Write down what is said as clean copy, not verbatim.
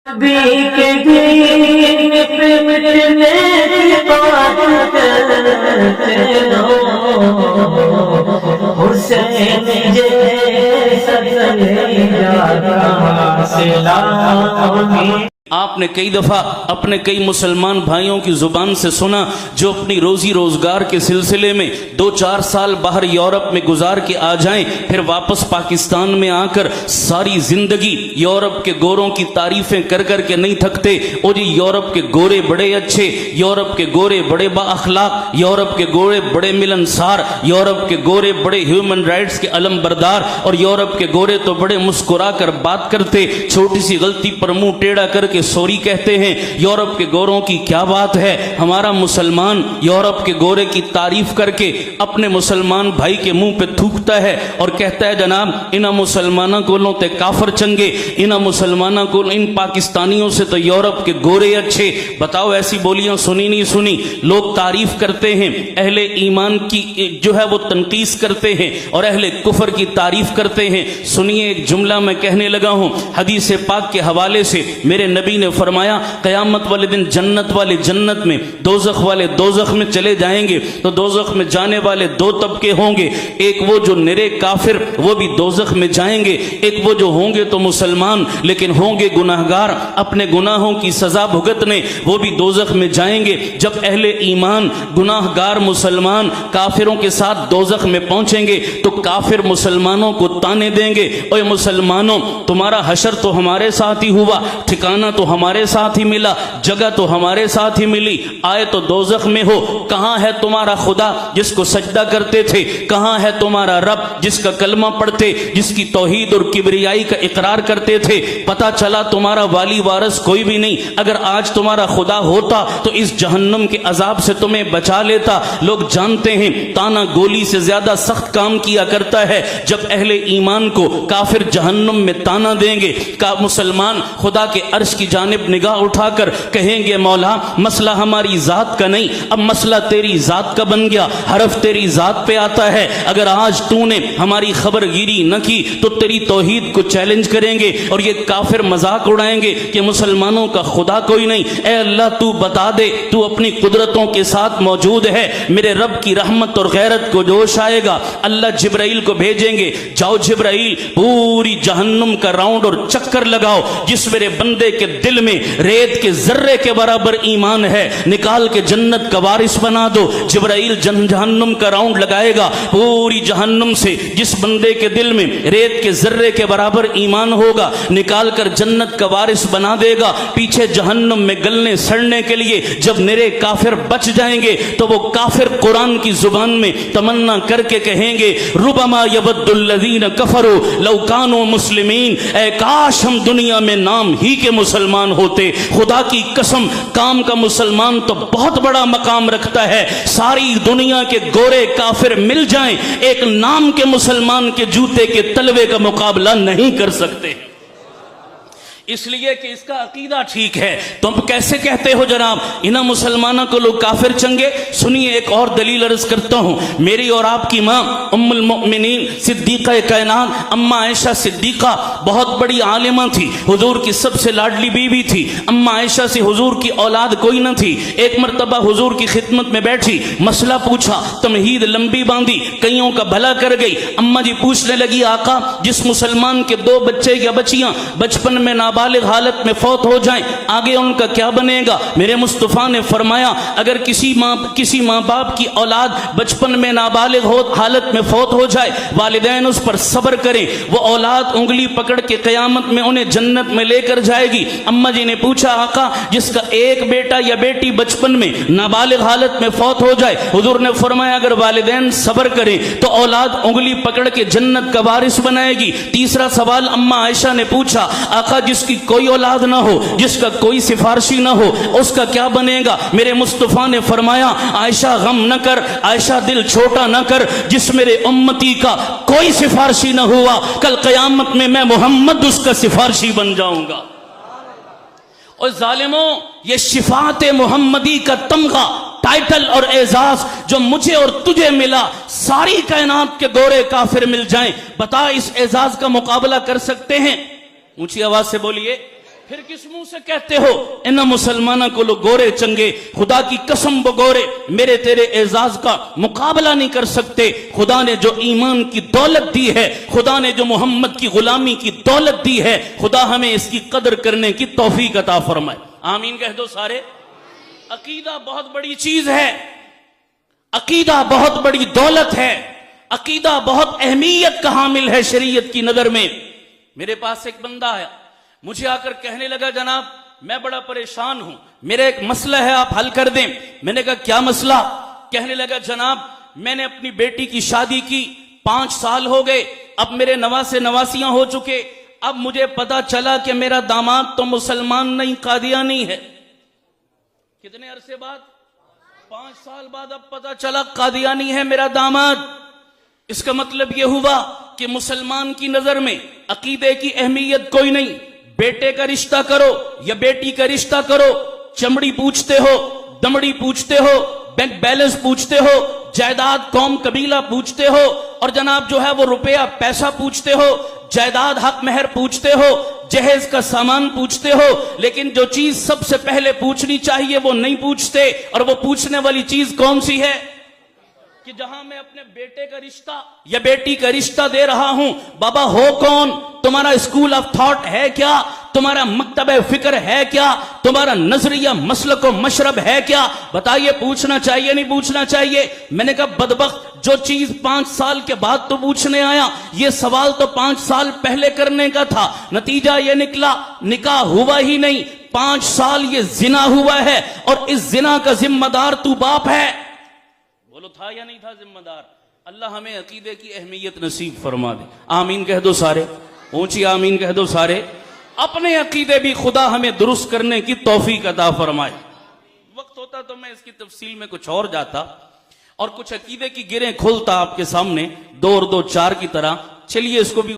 के दीन पे मिटने की बात करते हो, हुसैन जैसा कलेजा कहाँ से लाओगे। आपने कई दफा अपने कई मुसलमान भाइयों की जुबान से सुना जो अपनी रोजी रोजगार के सिलसिले में 2-4 साल बाहर यूरोप में गुजार के आ जाएं, फिर वापस पाकिस्तान में आकर सारी जिंदगी यूरोप के गोरों की तारीफें कर कर के नहीं थकते। ओ जी यूरोप के गोरे बड़े अच्छे, यूरोप के गोरे बड़े बाअखलाक, यूरोप के गोरे बड़े मिलनसार, यूरोप के गोरे बड़े ह्यूमन राइट्स के अलम बरदार, और यूरोप के गोरे तो बड़े मुस्कुरा कर बात करते, छोटी सी गलती पर मुंह टेढ़ा करके सॉरी कहते हैं। यूरोप के गोरों की क्या बात है। हमारा मुसलमान यूरोप के गोरे की तारीफ करके अपने मुसलमान भाई के मुंह पे थूकता है और कहता है जनाब इन मुसलमानों को लोते काफर चंगे, इन मुसलमानों को, इन पाकिस्तानियों से तो यूरोप के गोरे अच्छे। बताओ ऐसी बोलियां सुनी नहीं सुनी। लोग तारीफ करते हैं, अहले ईमान की जो है वो तनकीस करते हैं और अहले कुफर की तारीफ करते हैं। सुनिए एक जुमला मैं कहने लगा हूं हदीस पाक के हवाले से। मेरे नबी ने फरमाया क़यामत वाले दिन जन्नत वाले जन्नत में, दोज़ख वाले दोज़ख में चले जाएंगे तो दोज़ख में जाने वाले दो तबके होंगे। एक वो जो निरे काफिर, वो भी दोज़ख में जाएंगे। एक वो जो होंगे तो मुसलमान लेकिन होंगे गुनाहगार, अपने गुनाहों की सजा भुगतने, वो भी दोज़ख में जाएंगे। जब अहले ईमान गुनाहगार मुसलमान काफिरों के साथ दोज़ख में पहुंचेंगे तो काफिर मुसलमानों को ताने देंगे, ओए मुसलमानों तुम्हारा हशर तो हमारे साथ ही हुआ, ठिकाना तो हमारे साथ ही मिला, जगह तो हमारे साथ ही मिली, आए तो दोज़ख में हो। कहां है तुम्हारा खुदा जिसको सजदा करते थे, कहां है तुम्हारा रब जिसका कलमा पढ़ते, जिसकी तौहीद और किबरियाई का इकरार करते थे। पता चला तुम्हारा वाली वारस कोई भी नहीं। अगर आज तुम्हारा खुदा होता तो इस जहन्नम के अजाब से तुम्हें बचा लेता। लोग जानते हैं ताना गोली से ज्यादा सख्त काम किया करता है जब अहले ईमान को काफिर जहन्नम में ताना देंगे। का मुसलमान खुदा के अर्श की जानिब निगाह उठाकर कहेंगे मौला मसला हमारी जात का नहीं, अब मसला तेरी जात का बन गया, हरफ तेरी जात पे आता है। अगर आज तूने हमारी खबरगिरी न की तो तेरी तौहीद को चैलेंज करेंगे और ये काफिर मजाक उड़ाएंगे कि मुसलमानों का खुदा कोई नहीं। ए अल्लाह तू बता दे, तू अपनी कुदरतों के साथ मौजूद है, मेरे रब की रहमत और गैरत को जोश आएगा। अल्लाह जिब्राइल को भेजेंगे, जाओ जिब्राइल पूरी जहन्नुम का राउंड और चक्कर लगाओ, जिस मेरे बंदे के दिल में रेत के जर्रे के बराबर ईमान है निकाल के जन्नत का वारिस बना दो। जिब्राइल जहन्नुम का राउंड लगाएगा, पूरी जहन्नुम से जिस बंदे के दिल में रेत के जर्रे के बराबर ईमान होगा निकाल कर जन्नत का वारिस बना देगा। पीछे जहन्नुम में गलने सड़ने के लिए जब निरे काफिर बच जाएंगे तो वो काफिर कुरान की जुबान में तमन्ना करके कहेंगे रुबमा यबद्दुल्लज़ीन कफरू लौ कानू मुस्लिमीन, ऐ काश हम दुनिया में नाम ही के मुसलमान होते। खुदा की कसम काम का मुसलमान तो बहुत बड़ा मकाम रखता है। सारी दुनिया के गोरे काफिर मिल जाएं, एक नाम के मुसलमान के जूते के तलवे का मुकाबला नहीं कर सकते, इसलिए कि इसका अकीदा ठीक है। तुम कैसे कहते हो जनाब इन मुसलमानों को लोग काफिर चंगे। सुनिए एक और दलील अर्ज करता हूं। मेरी और आपकी मां उम्मुल मोमिनीन सिद्दीक़ा कायनात अम्मा आयशा सिद्दीक़ा बहुत बड़ी आलिमा थी, हुजूर की सबसे लाडली बीवी थी। अम्मा आयशा से हुजूर की औलाद कोई न थी। एक मरतबा हुजूर की खिदमत में बैठी, मसला पूछा, तमहीद लंबी बांधी, कईयों का भला कर गई। अम्मा जी पूछने लगी आका जिस मुसलमान के 2 बच्चे या बच्चियां बचपन में नाबालिग हालत में फौत हो जाएं, आगे उनका क्या बनेगा। मेरे मुस्तफा ने फरमाया अगर किसी माँ बाप की औलाद बचपन में नाबालिग हालत में फौत हो जाए, वालिदैन उस पर सब्र करें, वो औलाद उंगली पकड़ के कयामत में उन्हें जन्नत में लेकर जाएगी। अम्मा जी ने पूछा आका जिसका एक बेटा या बेटी बचपन में नाबालिग हालत में फौत हो जाए, हुजूर ने फरमाया अगर वालिदैन सब्र करें तो औलाद उंगली पकड़ के जन्नत का वारिस बनाएगी। तीसरा सवाल अम्मा आयशा ने पूछा आका जिसकी कोई औलाद ना हो, जिसका कोई सिफारिशी ना हो, उसका क्या बनेगा। मेरे मुस्तफा ने फरमाया आयशा गम न कर, आयशा दिल छोटा न कर, जिस मेरे उम्मती का कोई सिफारिशी ना हुआ कल कयामत में मैं मोहम्मद उसका सिफारिशी बन जाऊंगा। और जालिमों ये शिफात मोहम्मदी का तमगा टाइटल और एजाज जो मुझे और तुझे मिला, सारी कायनात के गोरे काफिर मिल जाएं, बता इस एजाज का मुकाबला कर सकते हैं? ऊंची आवाज से बोलिए, फिर किस मुंह से कहते हो इन मुसलमानों को लोग गोरे चंगे, खुदा की कसम वो गोरे मेरे तेरे एजाज का मुकाबला नहीं कर सकते। खुदा ने जो ईमान की दौलत दी है, खुदा ने जो मोहम्मद की गुलामी की दौलत दी है, खुदा हमें इसकी कदर करने की तौफीक अता फरमाए। आमीन कह दो सारे। अकीदा बहुत बड़ी चीज है, अकीदा बहुत बड़ी दौलत है, अकीदा बहुत अहमियत का हामिल है शरीयत की नजर में। मेरे पास एक बंदा आया, मुझे आकर कहने लगा जनाब मैं बड़ा परेशान हूं, मेरा एक मसला है आप हल कर दें। मैंने कहा क्या मसला? कहने लगा जनाब मैंने अपनी बेटी की शादी की, 5 साल हो गए, अब मेरे नवासे नवासियां हो चुके, अब मुझे पता चला कि मेरा दामाद तो मुसलमान नहीं कादियानी है। कितने अरसे बाद? 5 साल बाद अब पता चला कादियानी है मेरा दामाद। इसका मतलब यह हुआ कि मुसलमान की नजर में अकीदे की अहमियत कोई नहीं। बेटे का रिश्ता करो या बेटी का रिश्ता करो, चमड़ी पूछते हो, दमड़ी पूछते हो, बैंक बैलेंस पूछते हो, जायदाद कौम कबीला पूछते हो, और जनाब जो है वो रुपया पैसा पूछते हो, जायदाद हक महर पूछते हो, जहेज का सामान पूछते हो, लेकिन जो चीज सबसे पहले पूछनी चाहिए वो नहीं पूछते। और वो पूछने वाली चीज कौन सी है? कि जहां मैं अपने बेटे का रिश्ता या बेटी का रिश्ता दे रहा हूं, बाबा हो कौन, तुम्हारा स्कूल ऑफ थॉट है क्या, तुम्हारा मकतब फिक्र है क्या, तुम्हारा नजरिया मसलक व मशरब है क्या? बताइए पूछना चाहिए नहीं पूछना चाहिए? मैंने कहा बदबख्त, जो चीज 5 साल के बाद तो पूछने आया, ये सवाल तो 5 साल पहले करने का था। नतीजा ये निकला निकाह हुआ ही नहीं, 5 साल ये जिना हुआ है, और इस जिना का जिम्मेदार तू बाप है। बोलो था या नहीं था जिम्मेदार? अल्लाह हमें अकीदे की अहमियत नसीब फरमा दे। आमीन कह दो सारे, ऊंची आमीन कह दो सारे। अपने अकीदे भी खुदा हमें दुरुस्त करने की तौफीक अता फरमाए। वक्त होता तो मैं इसकी तफसील में कुछ और जाता और कुछ अकीदे की गिरें खोलता आपके सामने, 2 और 2 4 की तरह। चलिए इसको भी